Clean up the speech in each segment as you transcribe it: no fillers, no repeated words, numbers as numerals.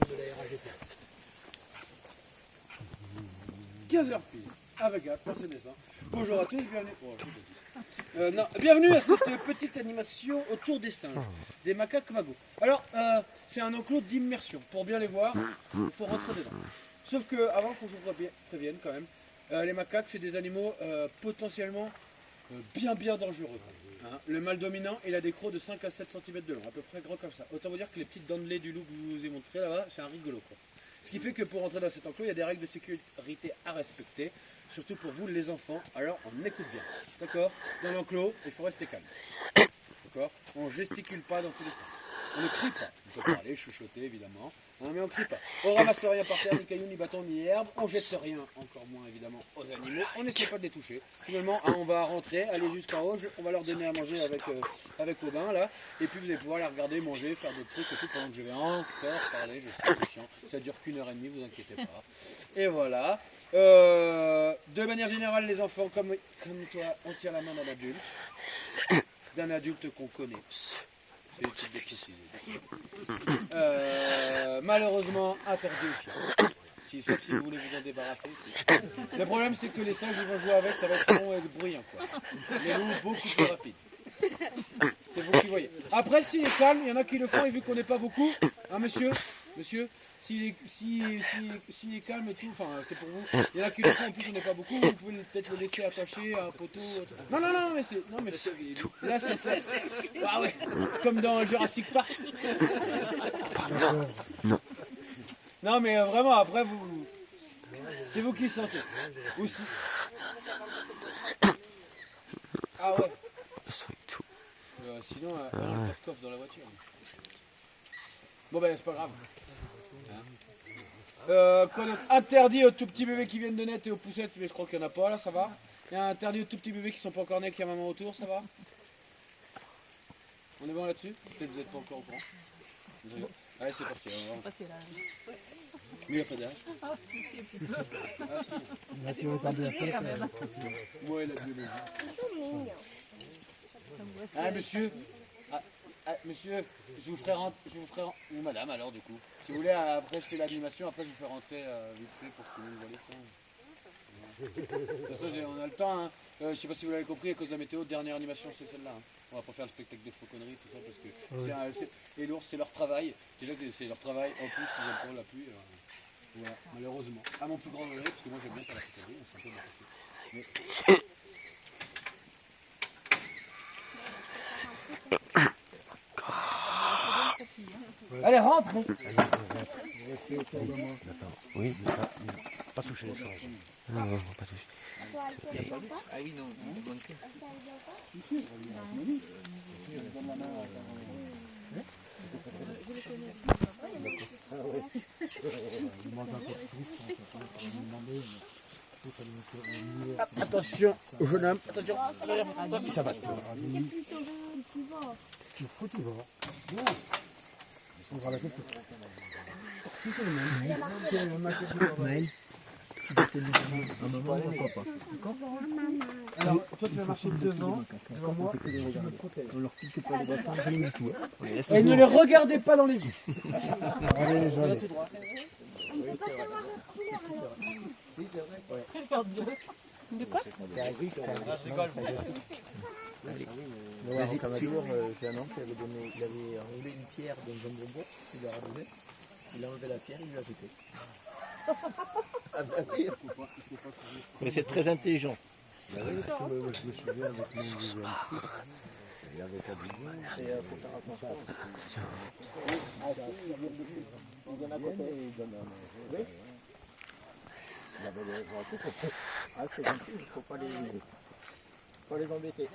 de l'aérage été. 15h pile, avec Agathe, pour ses dessins. Bonjour à tous, bienvenue. Bienvenue à cette petite animation autour des singes, des macaques magos. Alors, c'est un enclos d'immersion. Pour bien les voir, il faut rentrer dedans. Sauf que, avant, il faut que je vous prévienne quand même. Les macaques, c'est des animaux potentiellement bien dangereux. Hein. Le mâle dominant, il a des crocs de 5 à 7 cm de long, à peu près gros comme ça. Autant vous dire que les petites dents de lait du loup que je vous ai montré là-bas, c'est un rigolo, quoi. Ce qui fait que pour entrer dans cet enclos, il y a des règles de sécurité à respecter, surtout pour vous les enfants. Alors on écoute bien, d'accord? Dans l'enclos, il faut rester calme, d'accord? On gesticule pas dans tous les sens. On ne crie pas, on peut parler, chuchoter évidemment, hein, mais on ne crie pas. On ramasse rien par terre, ni cailloux, ni bâton, ni herbe. On jette rien, encore moins évidemment, aux animaux. On n'essaie pas de les toucher. Finalement, hein, on va rentrer, aller jusqu'en haut. On va leur donner à manger avec Aubin là. Et puis vous allez pouvoir les regarder manger, faire des trucs et tout pendant que je vais encore parler. Je sais, c'est chiant. Ça dure qu'1 heure et demie, vous inquiétez pas. Et voilà. De manière générale, les enfants, comme toi, on tient la main d'un adulte. D'un adulte qu'on connaît. C'est utile de préciser. Malheureusement, interdit aux chiens. Sauf si vous voulez vous en débarrasser. Le problème, c'est que les singes, ils vont jouer avec, ça va être long et bruyant, quoi. Les loups, beaucoup plus rapides. C'est vous qui voyez. Après, s'il est calme, il y en a qui le font, et vu qu'on n'est pas beaucoup, hein, monsieur, s'il est calme et tout, enfin, c'est pour vous. Il y en a qui le font, en plus, on n'est pas beaucoup, vous pouvez peut-être le laisser attaché à un poteau. Non, mais c'est. Là, c'est ça. Ah ouais, comme dans Jurassic Park. Non. Non, mais vraiment, après, c'est vous qui sentez. Aussi. Ah ouais. Sinon, il y a pas de coffre dans la voiture. Bon, ben, c'est pas grave. Quoi d'autre? Interdit aux tout petits bébés qui viennent de naître et aux poussettes, mais je crois qu'il n'y en a pas là, ça va. Il y a interdit aux tout petits bébés qui sont pas encore nés, qui a maman autour, ça va. On est bon là-dessus? Peut-être que vous n'êtes pas encore au courant. Allez, c'est parti. On va passer là. Lui, il n'y a pas d'âge. Ah, si. Ouais, la biologie. Ah, monsieur. Monsieur, je vous ferai rentrer. Ou madame, alors, du coup. Si vous voulez, après, je fais l'animation, après, je vous fais rentrer vite fait pour que vous voyez ça. De toute façon, on a le temps. Hein. Je sais pas si vous l'avez compris, à cause de la météo, dernière animation, c'est celle-là. Hein. On va pas faire le spectacle de faux conneries, tout ça, parce que les l'ours, c'est leur travail. Déjà que c'est leur travail, en plus, ils n'aiment pas la pluie. Voilà, malheureusement. À mon plus grand regret, parce que moi, j'aime bien faire la faux connerie, on s'en peut mais... Allez, rentre! Oui, pas toucher les singes. Non, pas toucher. Ah oui, non, bonne clé. Attention, jeune homme, attention, ça passe. Tu fous, tu vas. On va la tête. Alors, toi tu vas marcher devant moi, tu me protèges. On leur pique pas les bâtons, je les mets tout. Et ne les regardez pas dans les yeux. Allez, les jeunes. Si, c'est vrai. De quoi? Je rigole. Vas-y, comme un jour, j'ai un oncle qui avait enlevé une pierre dans un bonbon, il l'a relevé, il a enlevé la pierre, il l'a jetée. Mais c'est très intelligent. Je me souviens avec mon deuxième fils, et avec Abidjan, et pour faire attention. Il donne à côté, il donne à manger. Il avait des voitures. Ah, c'est gentil, il ne faut pas les embêter.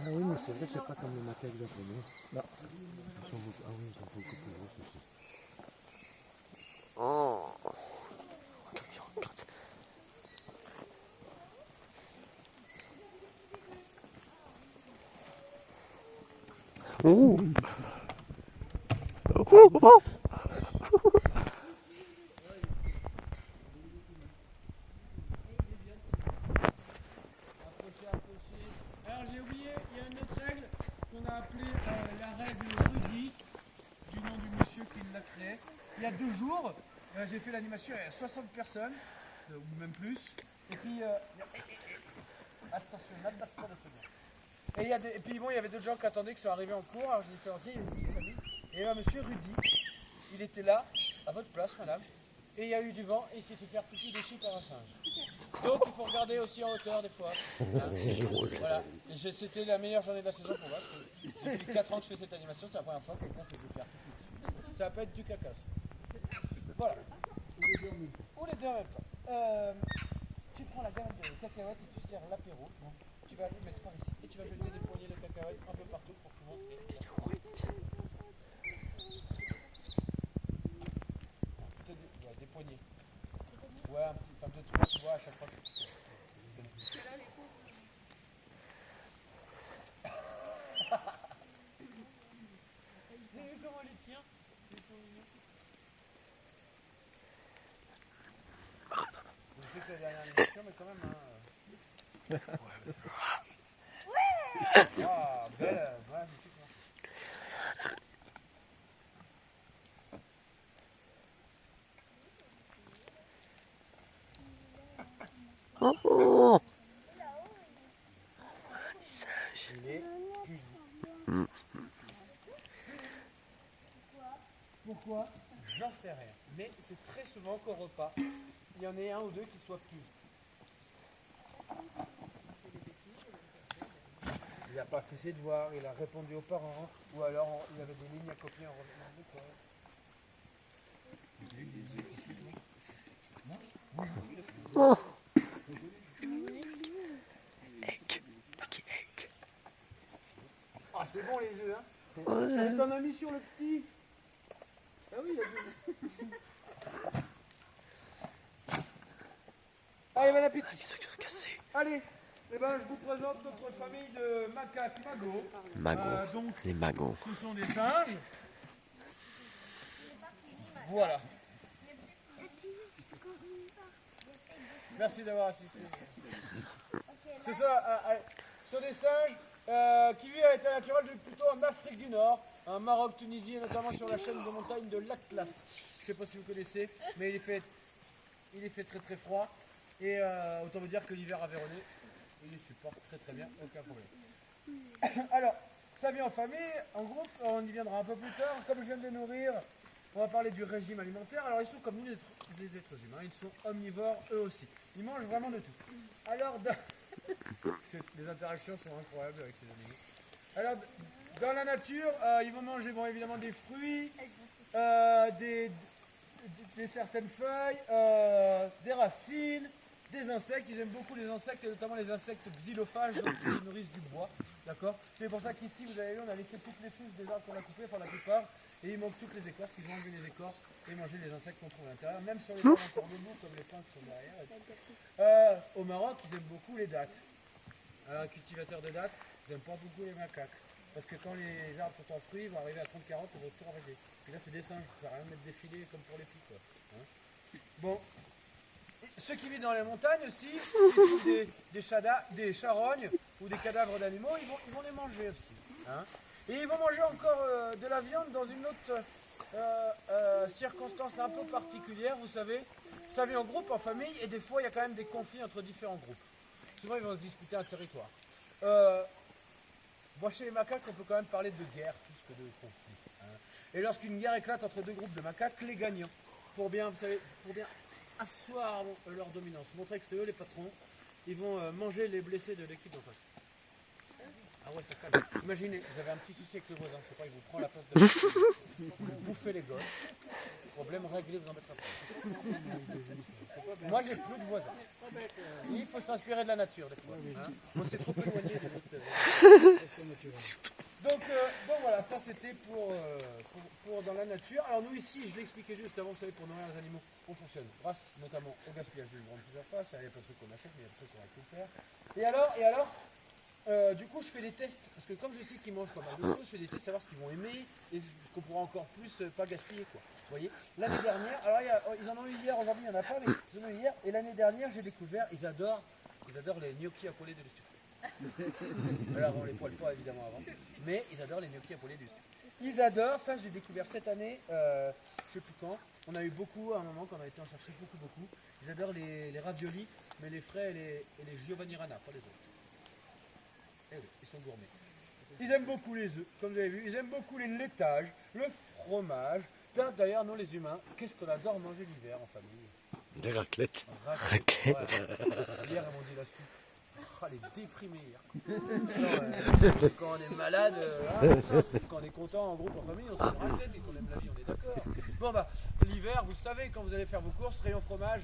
Ah oui, mais c'est vrai, c'est pas comme les macaques japonais. Non. Ils sont beaucoup, ah oui, ils sont beaucoup plus gros aussi. Oh. Alors j'ai oublié, il y a une autre règle qu'on a appelé la règle Rudy, du nom du monsieur qui l'a créé. Il y a 2 jours, j'ai fait l'animation à 60 personnes, ou même plus. Et puis, attention, n'attaque pas la seconde. Et puis bon, il y avait d'autres gens qui attendaient, qui sont arrivés en cours. Alors je les ai fait entrer, il y a une petite famille. Et là, monsieur Rudy, il était là, à votre place, madame. Et il y a eu du vent et il s'est fait faire pisser dessus par un singe. Donc il faut regarder aussi en hauteur des fois. Hein. Voilà. Et c'était la meilleure journée de la saison pour moi. Parce que depuis 4 ans que je fais cette animation, c'est la première fois que quelqu'un s'est fait faire pipi dessus. Ça va pas être du caca. Voilà. Ou les deux en même temps. Tu prends la gamme de cacahuètes et tu sers l'apéro. Bon. Tu vas les mettre par ici et tu vas jeter des poignées de cacahuètes un peu partout pour tout montrer. Des poignées. Ouais, un petit, enfin 2-3, tu vois, à chaque fois que tu J'ai vu comment il tient. Je sais que c'est la dernière émission, mais quand même. Ah, belle, magnifique. Oh, Il est cuit. Pourquoi? J'en sais rien. Mais c'est très souvent qu'au repas, il y en ait un ou deux qui soient cuits. Il n'a pas fait ses devoirs, il a répondu aux parents, ou alors il avait des lignes à copier en revenant de l'école. oh. Egg. Lucky egg. Ah, c'est bon les œufs, hein? Ouais. T'en as mis sur le petit? Ah oui, il y a du... Allez, bon appétit. Ils sont cassés. Allez, eh ben, je vous présente notre famille de macaques magots. Magos. Donc, Les magos. ce sont des singes. Voilà. Merci d'avoir assisté. C'est ça, ce sont des singes qui vivent à l'état naturel plutôt en Afrique du Nord, en Maroc, Tunisie, et notamment sur la chaîne de montagne de l'Atlas. Je ne sais pas si vous connaissez, mais il fait très très froid. Et autant vous dire que l'hiver aveyronais, il les supporte très très bien, aucun problème. Alors, ça vit en famille, en groupe, on y viendra un peu plus tard. Comme je viens de les nourrir, on va parler du régime alimentaire. Alors ils sont comme nous les êtres humains, ils sont omnivores eux aussi. Ils mangent vraiment de tout. Alors, les interactions sont incroyables avec ces animaux. Alors, dans la nature, ils vont manger évidemment des fruits, des certaines feuilles, des racines, des insectes. Ils aiment beaucoup les insectes, et notamment les insectes xylophages, donc qui se nourrissent du bois. D'accord? C'est pour ça qu'ici, vous avez vu, on a laissé toutes les souches des arbres qu'on a coupées, enfin la plupart, et il manque toutes les écorces. Ils ont enlevé les écorces et mangé les insectes qu'on trouve à l'intérieur, même sur les arbres encore debout, comme les pins qui sont derrière. Au Maroc, ils aiment beaucoup les dattes. Cultivateurs de dattes, ils n'aiment pas beaucoup les macaques. Parce que quand les arbres sont en fruits, ils vont arriver à 30-40, ils vont tout enrager. Puis là, c'est des singes, ça sert à rien de mettre des filets comme pour les petits, quoi. Hein? Bon. Ceux qui vivent dans les montagnes aussi, des charognes ou des cadavres d'animaux, ils vont les manger aussi. Hein? Et ils vont manger encore de la viande dans une autre circonstance un peu particulière, vous savez. Ça vit en groupe, en famille, et des fois, il y a quand même des conflits entre différents groupes. Souvent, ils vont se disputer un territoire. Bon, chez les macaques, on peut quand même parler de guerre plus que de conflit. Hein. Et lorsqu'une guerre éclate entre deux groupes de macaques, les gagnants, pour bien asseoir leur dominance, montrer que c'est eux les patrons, ils vont manger les blessés de l'équipe en face. Ah ouais, ça calme. Imaginez, vous avez un petit souci avec le voisin, je sais pas, il vous prend la place de vous bouffez les gosses. Problème réglé, vous en mettrez pas. Moi, j'ai plus de voisins. Il faut s'inspirer de la nature, des fois. Hein. Moi, c'est trop éloigné de notre donc voilà, ça c'était pour dans la nature. Alors nous ici, je l'ai expliqué juste avant, vous savez, pour nourrir les animaux, on fonctionne grâce notamment au gaspillage de grande surface. Il y a plein de trucs qu'on achète, mais il y a plein de trucs qu'on va tout faire. Et alors du coup, je fais des tests, parce que comme je sais qu'ils mangent pas mal de choses, je fais des tests, savoir ce qu'ils vont aimer et ce qu'on pourra encore plus pas gaspiller, quoi. Vous voyez, l'année dernière, alors ils en ont eu hier, aujourd'hui il n'y en a pas, mais ils en ont eu hier, et l'année dernière, j'ai découvert, ils adorent les gnocchis à coller de l'estuffet. Alors on les poêle pas évidemment avant. Mais ils adorent les gnocchis à polédusque. Ils adorent, ça je l'ai découvert cette année, je sais plus quand. On a eu beaucoup à un moment quand on a été en chercher beaucoup. Ils adorent les raviolis, mais les frais et les Giovanni Rana, pas les autres. Eh oui, ils sont gourmets. Ils aiment beaucoup les œufs, comme vous avez vu. Ils aiment beaucoup les laitages, le fromage. Tiens, d'ailleurs, nous les humains, qu'est-ce qu'on adore manger l'hiver en famille? Des raclettes. Raclette. Ouais. Hier, elles m'ont dit la soupe. Ah, elle est déprimée hier. C'est quand on est malade, quand on est content en groupe, en famille, on se fait une raclette et qu'on aime la vie, on est d'accord. Bon bah, l'hiver, vous le savez, quand vous allez faire vos courses, rayon fromage,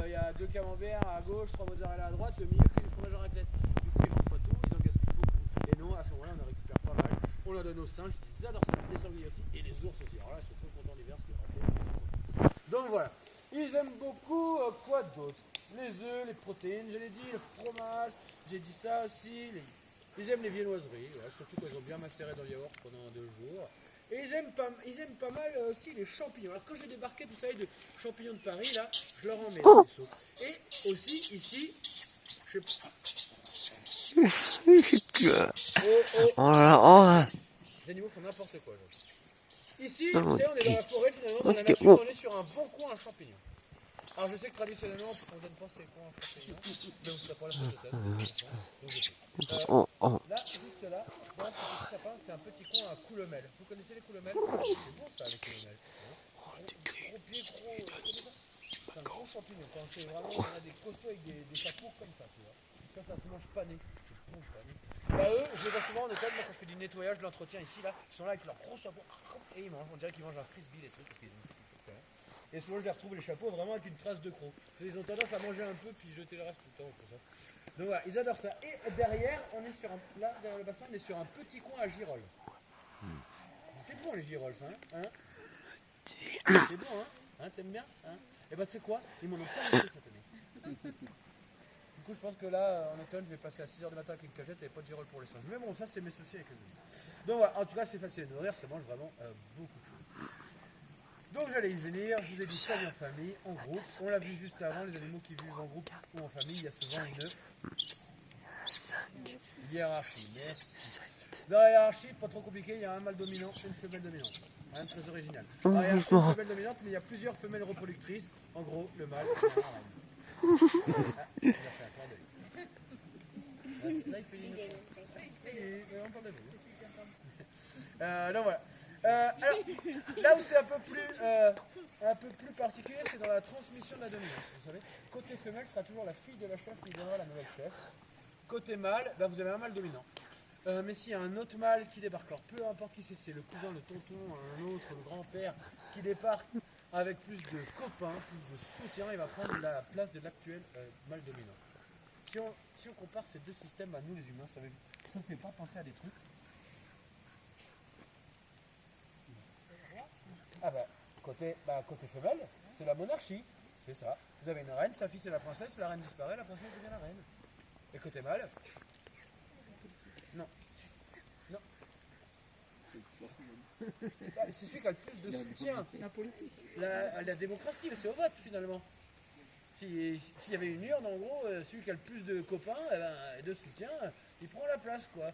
il y a 2 camemberts à gauche, 3 mozzarella à droite, le milieu c'est du fromage en raclette. Du coup, ils mangent pas tout, ils en gaspillent beaucoup. Et nous, à ce moment-là, on en récupère pas mal. On leur donne aux singes, ils adorent ça, les sangliers aussi, et les ours aussi. Alors là, ils sont trop contents l'hiver, parce que raclette. Donc voilà. Ils aiment beaucoup, quoi d'autre? Les œufs, les protéines, je l'ai dit, le fromage, j'ai dit ça aussi. Ils aiment les viennoiseries, voilà, surtout quand ils ont bien macéré dans le yaourt pendant 2 jours. Et ils aiment pas mal aussi les champignons. Alors quand j'ai débarqué, vous savez, de champignons de Paris, là, je leur en mets dans les seaux. Et aussi, ici, je sais pas. Les animaux font n'importe quoi. Genre. Ici, vous savez, on est dans la forêt, finalement, dans la nature, on est sur un bon coin à champignons. Alors je sais que traditionnellement, on ne donne pas ces coins à champignons, mais vous ne serez pas là pour cette année. Là, juste là, dans ce petit sapin, c'est un petit coin à coulomel. Vous connaissez les coulomels? C'est bon ça, les coulomels. Gros pieds, gros... C'est un gros champignon. Quand c'est vraiment, on a des costauds avec des chapeaux comme ça, tu vois. Ça se mange pané. C'est bon, pané. Bah eux, je les vois souvent en automne, moi quand je fais du nettoyage, de l'entretien ici, là, ils sont là avec leurs gros chapeaux, et ils mangent, on dirait qu'ils mangent un frisbee, les trucs, parce qu'ils ont une petite quand même. Et souvent je les retrouve les chapeaux vraiment avec une trace de croc. Ils ont tendance à manger un peu puis jeter le reste tout le temps comme ça. Donc voilà, ils adorent ça. Et derrière, on est sur là derrière le bassin, on est sur un petit coin à girolles. C'est bon les girolles, ça, hein, c'est bon, hein, t'aimes bien, hein? Et bah tu sais quoi, ils m'en ont pas laissé cette année. Du coup, je pense que là, en automne, je vais passer à 6h du matin avec une cagette et pas de girolles pour les singes. Mais bon, ça, c'est mes soucis avec les amis. Donc voilà, en tout cas, c'est facile à nourrir, ça mange vraiment beaucoup de choses. Donc j'allais y venir, je vous ai dit ça en famille, en groupe. On l'a vu juste avant, les animaux qui vivent en groupe ou en famille, il y a souvent une hiérarchie. Dans la hiérarchie, pas trop compliqué, il y a un mâle dominant et une femelle dominante. Rien de très original. Dans la hiérarchie, une femelle dominante, mais il y a plusieurs femelles reproductrices. En gros, le mâle. Il a fait un clin d'œil. Là, il fait une... on parle de lui. Donc voilà. Alors, là où c'est un peu plus particulier, c'est dans la transmission de la dominance. Vous savez, côté femelle sera toujours la fille de la chef qui deviendra la nouvelle chef. Côté mâle, bah, vous avez un mâle dominant. Mais s'il y a un autre mâle qui débarque, alors peu importe qui c'est le cousin, le tonton, un autre, le grand-père, qui débarque avec plus de copains, plus de soutien, il va prendre la place de l'actuel mâle dominant. Si on compare ces deux systèmes à nous les humains, ça ne fait pas penser à des trucs. Ah côté femelle, c'est la monarchie, c'est ça. Vous avez une reine, sa fille c'est la princesse disparaît, la princesse devient la reine. Et côté mâle, non. C'est celui qui a le plus de soutien. La démocratie, c'est au vote finalement. S'il y avait une urne, en gros, celui qui a le plus de copains et de soutien, il prend la place, quoi.